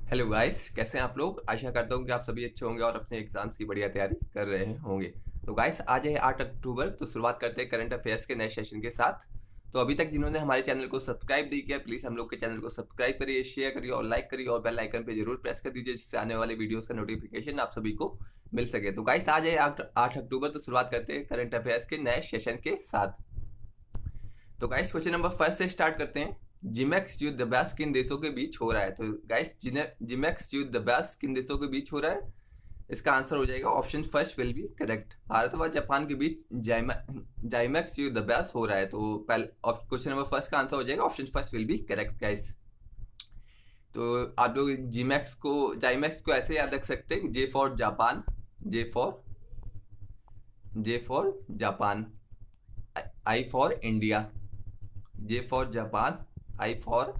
Hello guys, कैसे हैं आप लोग। आशा करता हूँ कि आप सभी अच्छे होंगे और अपने एग्जाम्स की बढ़िया तैयारी कर रहे होंगे। तो गाइस, आज है 8 अक्टूबर। तो शुरुआत करते हैं करंट अफेयर्स के नए सेशन के साथ। तो अभी तक जिन्होंने हमारे चैनल को सब्सक्राइब नहीं किया, प्लीज़ हम लोग के चैनल को सब्सक्राइब करिए, शेयर करिए और लाइक करिए और बेल आइकन पे जरूर प्रेस कर दीजिए, जिससे आने वाले वीडियोस का नोटिफिकेशन आप सभी को मिल सके। तो गाइस, आज है 8 अक्टूबर। तो शुरुआत करते हैं करंट अफेयर्स के नए सेशन के साथ। तो गाइस, क्वेश्चन नंबर फर्स्ट से स्टार्ट करते हैं। जिमेक्स युद्धाभ्यास किन देशों के बीच हो रहा है। तो गाइस, जिमेक्स युद्धाभ्यास किन देशों के बीच हो रहा है, इसका आंसर हो जाएगा option first will be correct. Bharat व जापान के बीच जाइमेक्स युद्धाभ्यास हो रहा है। तो पहले क्वेश्चन नंबर फर्स्ट का आंसर हो जाएगा option first will be correct guys. तो आप लोग जाइमेक्स को ऐसे याद रख सकते हैं, J for Japan, J for Japan, I for India, J for Japan, I for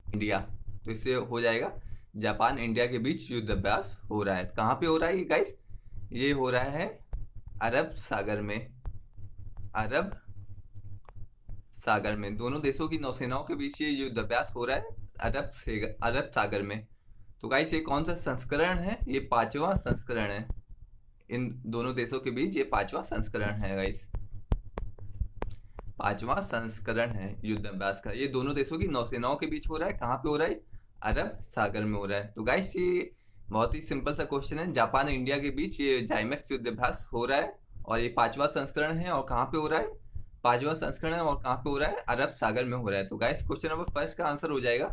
India. तो इससे हो जाएगा जापान इंडिया के बीच युद्ध अभ्यास हो रहा है। कहाँ पे हो रहा है ये गाइस? ये हो रहा है अरब सागर में। अरब सागर में दोनों देशों की नौसेनाओं के बीच ये युद्ध अभ्यास हो रहा है अरब सागर में। तो गाइस, ये कौन सा संस्करण है? ये पांचवा संस्करण है। इन दोनों देशों के बीच ये पांचवा संस्करण है गाइस। पांचवा संस्करण है युद्ध अभ्यास का। ये दोनों देशों की नौसेनाओं के बीच हो रहा है। कहाँ पे हो रहा है? अरब सागर में हो रहा है। तो गाइस, ये बहुत ही सिंपल सा क्वेश्चन है। जापान इंडिया के बीच ये जाइमेक्स युद्ध अभ्यास हो रहा है और ये पांचवा संस्करण है। और कहाँ पे हो रहा है? पांचवा संस्करण है और कहाँ पे हो रहा है? अरब सागर में हो रहा है। तो गाइस, क्वेश्चन नंबर फर्स्ट का आंसर हो जाएगा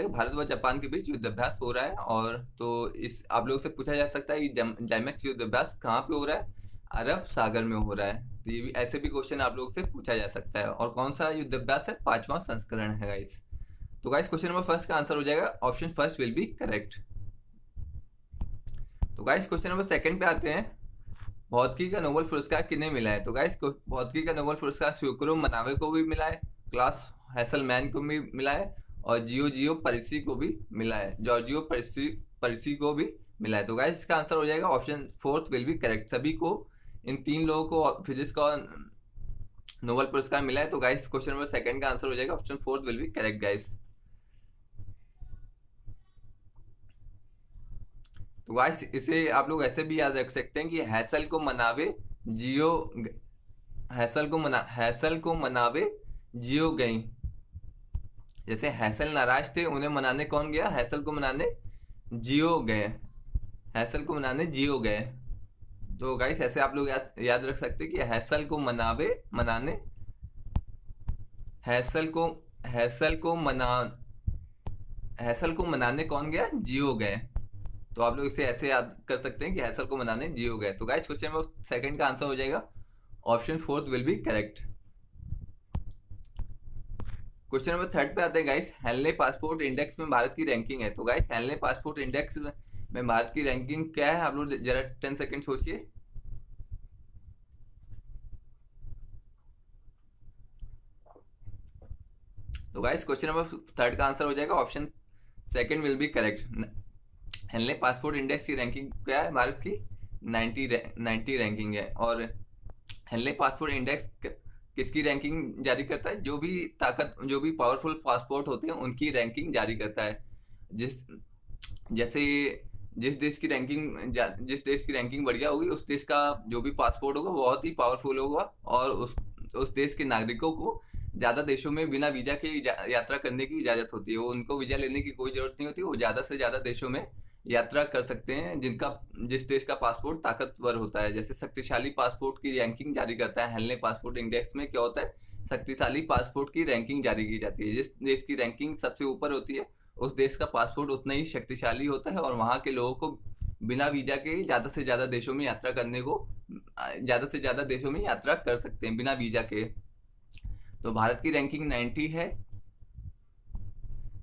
भारत व जापान के बीच युद्ध अभ्यास हो रहा है। और तो इस आप लोग से पूछा जा सकता है कि जाइमेक्स युद्ध अभ्यास कहाँ पे हो रहा है? अरब सागर में हो रहा है। तो ये भी ऐसे भी क्वेश्चन आप लोग से पूछा जा सकता है। और कौन सा युद्ध अभ्यास है? पांचवा संस्करण है गाइस। तो गाइस, क्वेश्चन नंबर फर्स्ट का आंसर हो जाएगा option first will be correct. तो गाइस, क्वेश्चन नंबर सेकंड पे आते हैं। भौतिकी का नोबेल पुरस्कार किन्हें मिला है? तो गाइस, भौतिकी का नोबेल पुरस्कार शुक्रो मनावे को भी मिला है, क्लास हैसलमैन को भी मिला है और जियो परिसी को भी मिला है, जॉर्जियो परिसी को भी मिला है। तो गाइस, इसका आंसर हो जाएगा option fourth will be correct. सभी को, इन तीन लोगों को फिजिक्स का नोबेल पुरस्कार मिला है। तो गाइस, क्वेश्चन नंबर सेकंड का आंसर हो जाएगा option fourth will be correct guys. तो गाइस, इसे आप लोग ऐसे भी याद रख सकते हैं कि जियो हैसल को मनावे जियो गई। जैसे हैसल नाराज थे, उन्हें मनाने कौन गया? हैसल को मनाने जियो गए। हैसल को मनाने जियो गए। तो गाइस, ऐसे आप लोग याद रख सकते हैं कि मनाने हैसल को हैसल को मना हैसल को मनाने कौन गया? जियो गए। तो आप लोग इसे ऐसे याद कर सकते हैं कि हैसल को मनाने जियो गए। तो गाइस, क्वेश्चन नंबर सेकंड का आंसर हो जाएगा option fourth will be correct. Question number third पे आते हैं गाइस। हेनले पासपोर्ट इंडेक्स में भारत की रैंकिंग है। तो गाइस, हेनले पासपोर्ट इंडेक्स में भारत की रैंकिंग क्या है? आप लोग जरा 10 सेकंड सोचिए। तो गाइस, क्वेश्चन नंबर थर्ड का आंसर हो जाएगा option second will be correct. Henley passport index की रैंकिंग क्या है भारत की? 90 रैंकिंग है। और हेनले पासपोर्ट इंडेक्स किसकी रैंकिंग जारी करता है? जो भी पावरफुल पासपोर्ट होते हैं उनकी रैंकिंग जारी करता है। जिस जैसे जिस देश की रैंकिंग बढ़िया होगी, उस देश का जो भी पासपोर्ट होगा वो बहुत ही पावरफुल होगा और उस देश के नागरिकों को ज़्यादा देशों में बिना वीज़ा के यात्रा करने की इजाज़त होती है। वो उनको वीज़ा लेने की कोई ज़रूरत नहीं होती। वो ज़्यादा से ज़्यादा देशों में यात्रा कर सकते हैं जिस देश का पासपोर्ट ताकतवर होता है। जैसे शक्तिशाली पासपोर्ट की रैंकिंग जारी करता है हेनले पासपोर्ट इंडेक्स में। क्या होता है? शक्तिशाली पासपोर्ट की रैंकिंग जारी की जाती है। जिस देश की रैंकिंग सबसे ऊपर होती है, उस देश का पासपोर्ट उतना ही शक्तिशाली होता है और वहाँ के लोगों को बिना वीज़ा के ज़्यादा से ज़्यादा देशों में यात्रा कर सकते हैं बिना वीज़ा के। तो भारत की रैंकिंग 90 है।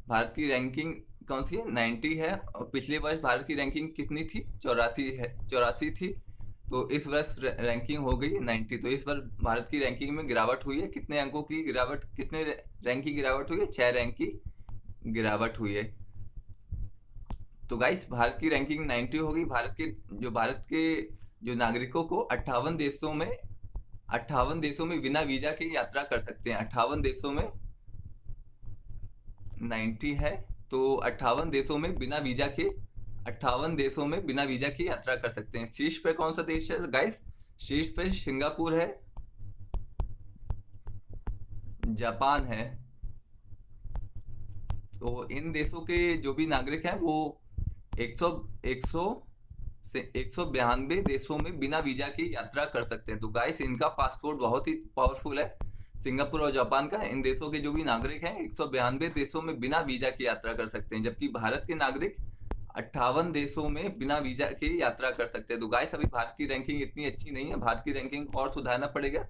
भारत की रैंकिंग कौन सी है? 90 है। और पिछले वर्ष भारत की रैंकिंग कितनी थी? 84 थी। तो इस वर्ष रैंकिंग हो गई 90। तो इस वर्ष भारत की रैंकिंग में गिरावट हुई है। कितने अंकों की गिरावट, कितने रैंक की गिरावट हुई है? 6 रैंक की गिरावट हुई है। तो गाइस, भारत की रैंकिंग 90 होगी। भारत के जो नागरिकों को 58 देशों में बिना वीजा के यात्रा कर सकते हैं। 58 देशों में 90 है तो 58 देशों में बिना वीजा के यात्रा कर सकते हैं। शीर्ष पे कौन सा देश है गाइस? शीर्ष पे सिंगापुर है, जापान है। तो इन देशों के जो भी नागरिक हैं वो 100 100 से 192 देशों में बिना वीजा के यात्रा कर सकते हैं। तो गाइस इनका पासपोर्ट बहुत ही पावरफुल है, सिंगापुर और जापान का। इन देशों के जो भी नागरिक हैं 192 देशों में बिना वीजा के यात्रा कर सकते हैं, जबकि भारत के नागरिक 58 देशों में बिना वीजा के यात्रा कर सकते हैं। तो गाइस अभी भारत की रैंकिंग इतनी अच्छी नहीं है, भारत की रैंकिंग और सुधारना पड़ेगा।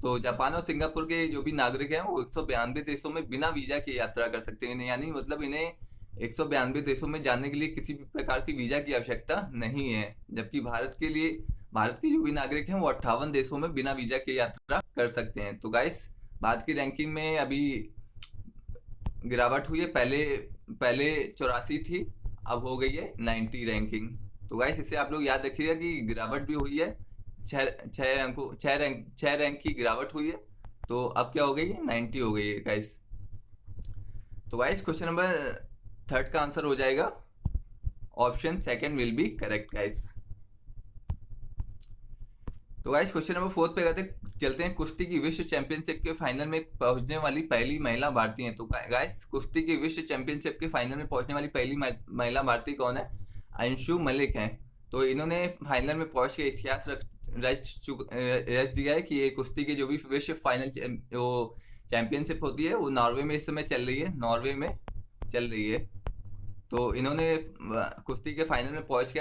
तो जापान और सिंगापुर के जो भी नागरिक हैं वो 192 देशों में बिना वीजा के यात्रा कर सकते हैं, यानी मतलब इन्हें 192 देशों में जाने के लिए किसी भी प्रकार की वीजा की आवश्यकता नहीं है। जबकि भारत के जो भी नागरिक हैं वो 58 देशों में बिना वीजा के यात्रा कर सकते हैं। तो गाइस भारत की रैंकिंग में अभी गिरावट हुई है, पहले पहले 84 थी, अब हो गई है 90 रैंकिंग। तो गाइस इसे आप लोग याद रखिएगा कि गिरावट भी हुई है, छह रैंक की गिरावट हुई है। तो अब क्या हो गई है? 90 हो गई है गाइस। तो गाइस क्वेश्चन नंबर 3 का आंसर हो जाएगा option second will be correct guys. तो गाइस क्वेश्चन नंबर 4 पे चलते हैं। कुश्ती की विश्व चैंपियनशिप के फाइनल में पहुंचने वाली पहली महिला भारतीय है। तो गाइस कुश्ती की विश्व चैंपियनशिप के फाइनल में पहुंचने वाली पहली महिला भारतीय कौन है? अंशु मलिक हैं। तो इन्होंने फाइनल में पहुंच के इतिहास रच दिया है कि ये कुश्ती की जो भी विश्व फाइनल वो चैंपियनशिप होती है वो नॉर्वे में इस समय चल रही है, नॉर्वे में चल रही है। तो इन्होंने कुश्ती के फाइनल में पहुंच के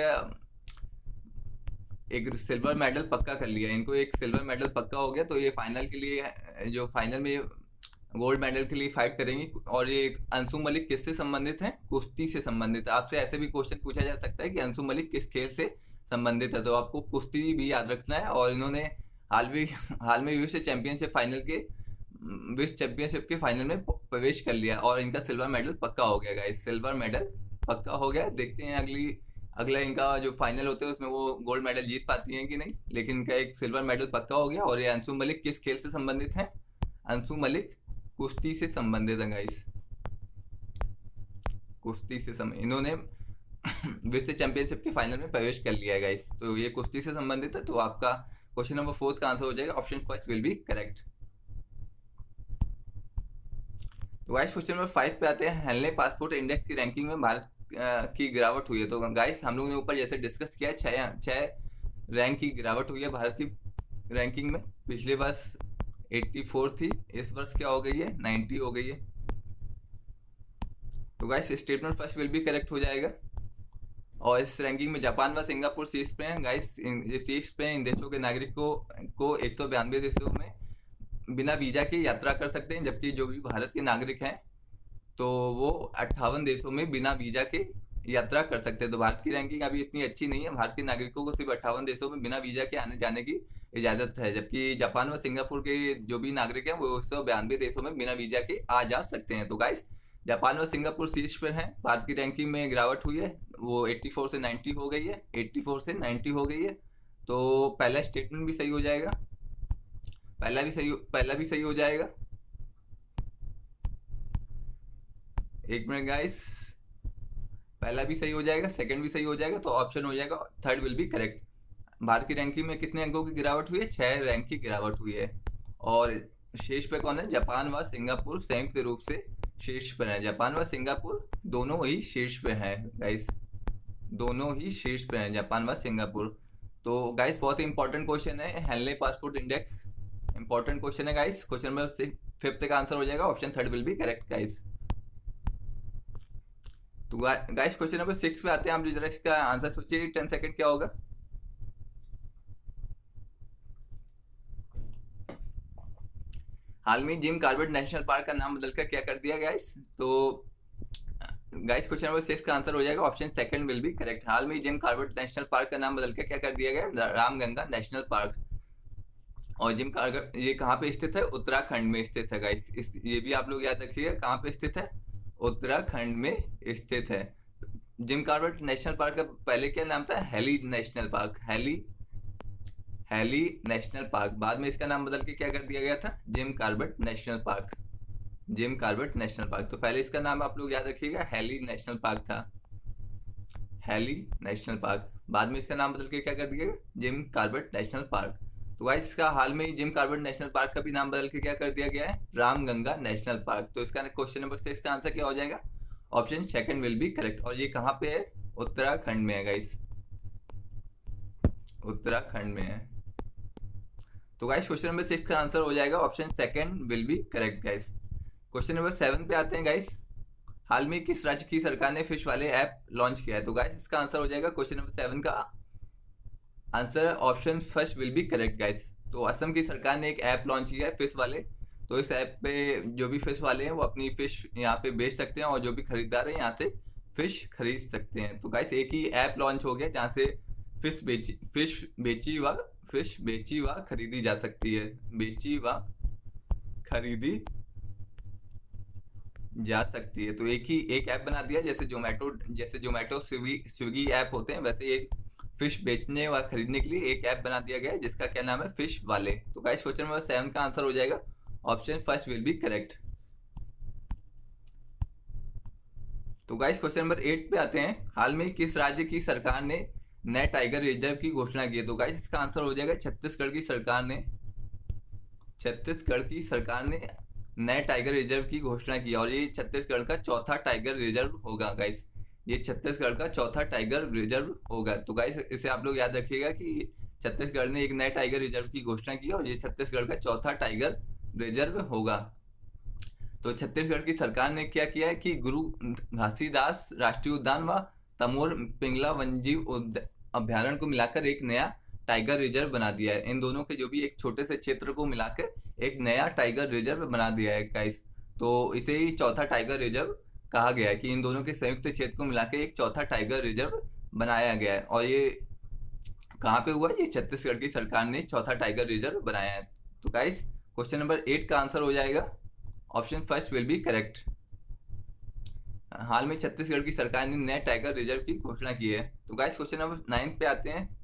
एक सिल्वर मेडल पक्का कर लिया, इनको एक सिल्वर मेडल पक्का हो गया। तो ये फाइनल के लिए जो फाइनल में गोल्ड मेडल के लिए फाइट करेंगी। और ये अंशु मलिक किससे संबंधित है? कुश्ती से संबंधित है। आपसे ऐसे भी क्वेश्चन पूछा जा सकता है कि अंशु मलिक किस खेल से संबंधित है, तो आपको कुश्ती भी याद रखना है। और इन्होंने हाल में विश्व चैंपियनशिप के फाइनल में प्रवेश कर लिया और इनका सिल्वर मेडल पक्का हो गया गाइस, सिल्वर मेडल पक्का हो गया। देखते हैं अगला इनका जो फाइनल होते हैं उसमें वो गोल्ड मेडल जीत पाती हैं कि नहीं, लेकिन इनका एक सिल्वर मेडल पक्का हो गया। और ये अंशु मलिक किस खेल से संबंधित हैं? अंशु मलिक कुश्ती से संबंधित है गाइस, कुश्ती से इन्होंने विश्व चैंपियनशिप के फाइनल में प्रवेश कर लिया है गाइस। तो ये कुश्ती से संबंधित है। तो आपका क्वेश्चन नंबर 4 का आंसर हो जाएगा option first will be correct. तो गाइस क्वेश्चन नंबर 5 पे आते हैं। हेनले पासपोर्ट इंडेक्स की रैंकिंग में भारत की गिरावट हुई है। तो गाइस हम लोगों ने ऊपर जैसे डिस्कस किया छह रैंक की गिरावट हुई है भारत की रैंकिंग में। पिछले वर्ष 84 थी, इस वर्ष क्या हो गई है? 90 हो गई है। तो guys statement first will be correct हो जाएगा। और इस रैंकिंग में जापान व सिंगापुर शीर्ष पे हैं गाइस, ये शीर्ष पे इन देशों के नागरिक को 192 देशों में बिना वीजा के यात्रा कर सकते हैं, जबकि जो भी भारत के नागरिक हैं तो वो 58 देशों में बिना वीजा के यात्रा कर सकते हैं। तो भारत की रैंकिंग अभी इतनी अच्छी नहीं है, भारत के नागरिकों को सिर्फ 58 देशों में बिना वीजा के आने जाने की इजाज़त है, जबकि जापान व सिंगापुर के जो भी नागरिक हैं वो 192 देशों में बिना वीजा के आ जा सकते हैं। तो गाइस जापान व सिंगापुर शीर्ष पर हैं, भारत की रैंकिंग में गिरावट हुई है, वो 84 से 90 हो गई है, 84 से 90 हो गई है। तो पहला स्टेटमेंट भी सही हो जाएगा, पहला भी सही हो जाएगा। एक मिनट गाइस, पहला भी सही हो जाएगा, सेकंड भी सही हो जाएगा। तो ऑप्शन हो जाएगा third will be correct. Bharat की रैंकिंग में कितने अंकों की गिरावट हुई है? 6 रैंक की गिरावट हुई है। और शीर्ष पे कौन है? जापान व सिंगापुर संयुक्त रूप से शीर्ष पर है। जापान व सिंगापुर दोनों ही शीर्ष पे हैं गाइस, दोनों ही शीर्ष पे हैं जापान व सिंगापुर। तो गाइस बहुत ही इंपॉर्टेंट क्वेश्चन है, Henley passport index important question है गाइस। क्वेश्चन नंबर 5 का आंसर हो जाएगा option third will be correct guys. तो गाइस क्वेश्चन नंबर 6 पे आते हैं। आप जरा इसका आंसर सोचिए 10 सेकंड क्या होगा। हाल में जिम कॉर्बेट नेशनल पार्क का नाम बदलकर क्या कर दिया गाइस? तो गाइस क्वेश्चन नंबर 6 का आंसर हो जाएगा option second will be correct. हाल में जिम कॉर्बेट नेशनल पार्क का नाम बदलकर क्या कर दिया गया? Ramganga national park. और जिम कॉर्बेट ये कहाँ पे स्थित है? उत्तराखंड में स्थित है गाइस। ये भी आप लोग याद रखिएगा, कहाँ पे स्थित है? उत्तराखंड में स्थित है। जिम कॉर्बेट नेशनल पार्क का पहले क्या नाम था? Heli national park, heli national park. बाद में इसका नाम बदल के क्या कर दिया गया था? Jim Corbett national park. Jim Corbett national park. तो पहले इसका नाम आप लोग याद रखिएगा, हेली नेशनल पार्क था, हेली नेशनल पार्क। बाद में इसका नाम बदल के क्या कर दिया, जिम कॉर्बेट नेशनल पार्क। तो गाइस इसका हाल में ही जिम कॉर्बेट नेशनल पार्क का भी नाम बदल के क्या कर दिया गया है, रामगंगा नेशनल पार्क। तो इसका क्वेश्चन नंबर 6 का आंसर क्या हो जाएगा, option second will be correct. और ये कहाँ पे है, उत्तराखंड में है गाइस, उत्तराखंड में है। तो गाइस क्वेश्चन नंबर 6 का आंसर हो जाएगा option second will be correct guys. Question number 7 पे आते हैं गाइस, हाल में किस राज्य की सरकार ने फिश वाले ऐप लॉन्च किया है। तो गाइस इसका आंसर हो जाएगा क्वेश्चन नंबर 7 का answer option first will be correct guys. तो असम की सरकार ने एक ऐप लॉन्च किया है फिश वाले। तो इस ऐप पे जो भी फिश वाले हैं वो अपनी फिश यहाँ पे बेच सकते हैं और जो भी खरीदार है यहाँ से फिश खरीद सकते हैं। तो गाइस एक ही ऐप लॉन्च हो गया जहाँ से फिश बेची व खरीदी जा सकती है, बेची व खरीदी जा सकती है। तो एक ऐप बना दिया, जैसे जोमेटो स्विगी ऐप होते हैं, वैसे एक फिश बेचने व खरीदने के लिए एक ऐप बना दिया गया है जिसका क्या नाम है, फिश वाले। तो गाइस क्वेश्चन नंबर 7 का आंसर हो जाएगा option first will be correct. तो गाइस क्वेश्चन नंबर 8 पे आते हैं, हाल में किस राज्य की सरकार ने नए टाइगर रिजर्व की घोषणा की है। तो गाइस इसका आंसर हो जाएगा छत्तीसगढ़ की सरकार ने नए टाइगर रिजर्व की घोषणा की। और ये छत्तीसगढ़ का चौथा टाइगर रिजर्व होगा गाइस, ये छत्तीसगढ़ का चौथा टाइगर रिजर्व होगा। तो गाइस इसे आप लोग याद रखिएगा कि छत्तीसगढ़ ने एक नए टाइगर रिजर्व की घोषणा की और ये छत्तीसगढ़ का चौथा टाइगर रिजर्व होगा। तो छत्तीसगढ़ की सरकार ने क्या किया है कि गुरु घासीदास राष्ट्रीय उद्यान व तमोर पिंगला वन्यजीव अभ्यारण्य को मिलाकर एक नया टाइगर रिजर्व बना दिया है। इन दोनों के जो भी एक छोटे से क्षेत्र को मिलाकर एक नया टाइगर रिजर्व बना दिया है गाइस। तो इसे ही चौथा टाइगर रिजर्व कहा गया है कि इन दोनों के संयुक्त क्षेत्र को मिलाकर एक चौथा टाइगर रिजर्व बनाया गया है। और ये कहाँ पे हुआ, ये छत्तीसगढ़ की सरकार ने चौथा टाइगर रिजर्व बनाया है। तो गाइस क्वेश्चन नंबर 8 का आंसर हो जाएगा option first will be correct. हाल में छत्तीसगढ़ की सरकार ने नए टाइगर रिजर्व की घोषणा की है। तो गाइस क्वेश्चन नंबर 9 पे आते हैं,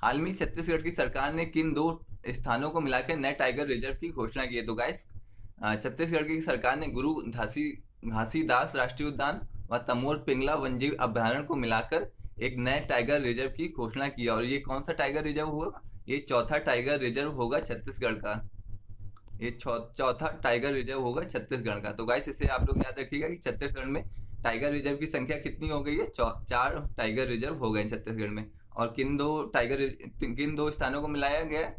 हाल में छत्तीसगढ़ की सरकार ने किन दो स्थानों को मिलाकर नए टाइगर रिजर्व की घोषणा की है। तो गाइस छत्तीसगढ़ की सरकार ने गुरु घासीदास राष्ट्रीय उद्यान व तमोर पिंगला वन्यजीव अभ्यारण्य को मिलाकर एक नए टाइगर रिजर्व की घोषणा की। और ये कौन सा टाइगर रिजर्व होगा, ये चौथा टाइगर रिजर्व होगा छत्तीसगढ़ का, ये चौथा टाइगर रिजर्व होगा छत्तीसगढ़ का। तो गाइस इसे आप लोग याद रखिएगा कि छत्तीसगढ़ में टाइगर रिजर्व की संख्या कितनी हो गई है, 4 टाइगर रिजर्व हो गए छत्तीसगढ़ में। और किन दो स्थानों को मिलाया गया है,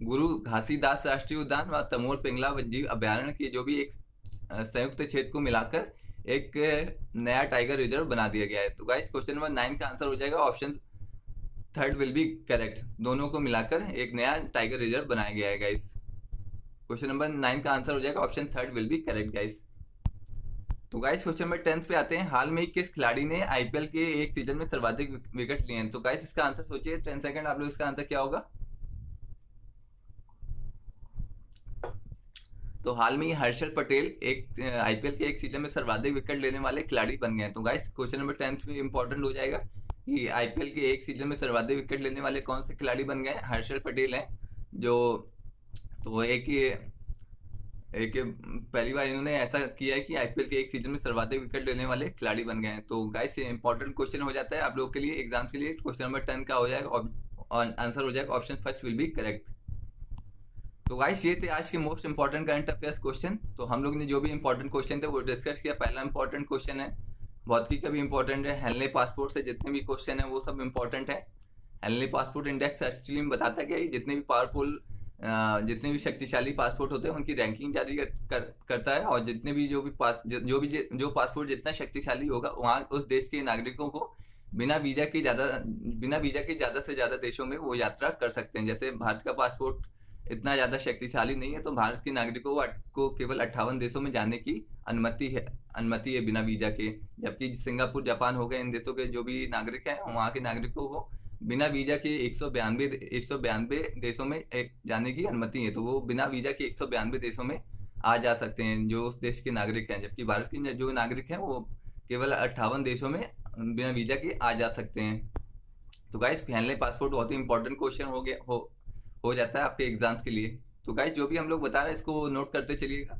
गुरु घासीदास राष्ट्रीय उद्यान व तमोर पिंगला वन्यजीव अभ्यारण्य की जो भी एक संयुक्त क्षेत्र को मिलाकर एक नया टाइगर रिजर्व बना दिया गया है। तो गाइस क्वेश्चन नंबर 9 का आंसर हो जाएगा option third will be correct, दोनों को मिलाकर एक नया टाइगर रिजर्व बनाया गया है गाइस। क्वेश्चन नंबर 9 का आंसर हो जाएगा option third will be correct guys. तो गाइस क्वेश्चन नंबर 10 पे आते हैं, हाल में किस खिलाड़ी ने आईपीएल के एक सीजन में सर्वाधिक विकेट लिए हैं। तो गाइस इसका आंसर सोचिए, 10 सेकंड आप लोग, इसका आंसर क्या होगा। तो हाल में हर्षल पटेल एक आईपीएल के एक सीजन में सर्वाधिक विकेट लेने वाले खिलाड़ी बन गए हैं। तो गाइस क्वेश्चन नंबर 10 में इंपॉर्टेंट हो जाएगा कि आईपीएल के एक सीजन में सर्वाधिक विकेट लेने वाले कौन से खिलाड़ी बन गए, हर्षल पटेल हैं जो। तो एक पहली बार इन्होंने ऐसा किया है कि आईपीएल के एक सीजन में सर्वाधिक विकेट लेने वाले खिलाड़ी बन गए हैं। तो गाइस ये इंपॉर्टेंट क्वेश्चन हो जाता है आप लोग के लिए एग्जाम के लिए। क्वेश्चन नंबर 10 का हो जाएगा और आंसर हो जाएगा option first will be correct. तो गाइस ये थे आज के most important current affairs question. तो हम लोग ने जो भी इंपॉर्टेंट क्वेश्चन थे वो डिस्कस किया। पहला इंपॉर्टेंट क्वेश्चन है, भौतिकी का भी इंपॉर्टेंट है, हेनले पासपोर्ट से जितने भी क्वेश्चन है वो सब इंपॉर्टेंट है। हेनले पासपोर्ट इंडेक्स एक्चुअली बताता क्या है, जितने भी पावरफुल जितने भी शक्तिशाली पासपोर्ट होते हैं उनकी रैंकिंग जारी करता है। और जितने भी जो पासपोर्ट जितना शक्तिशाली होगा वहाँ उस देश के नागरिकों को बिना वीजा के ज़्यादा से ज़्यादा देशों में वो यात्रा कर सकते हैं। जैसे भारत का पासपोर्ट इतना ज़्यादा शक्तिशाली नहीं है, तो भारत के नागरिकों को केवल 58 देशों में जाने की अनुमति है बिना वीजा के। जबकि सिंगापुर, जापान हो गए, इन देशों के जो भी नागरिक हैं वहाँ के नागरिकों को बिना वीजा के 192 देशों में जाने की अनुमति है। तो वो बिना वीजा के 192 देशों में आ जा सकते हैं जो उस देश के नागरिक हैं। जबकि भारत के जो नागरिक हैं वो केवल 58 देशों में बिना वीजा के आ जा सकते हैं। तो गाइस हेनले पासपोर्ट बहुत ही इंपॉर्टेंट क्वेश्चन हो जाता है आपके एग्जाम्स के लिए। तो गाइस जो भी हम लोग बता रहे हैं इसको नोट करते चलिएगा।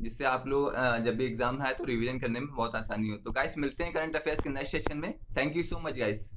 जिससे आप लोग जब भी एग्जाम आए तो रिवीजन करने में बहुत आसानी हो। तो गाइस मिलते हैं करंट अफेयर्स के नेक्स्ट सेशन में। Thank you so much guys.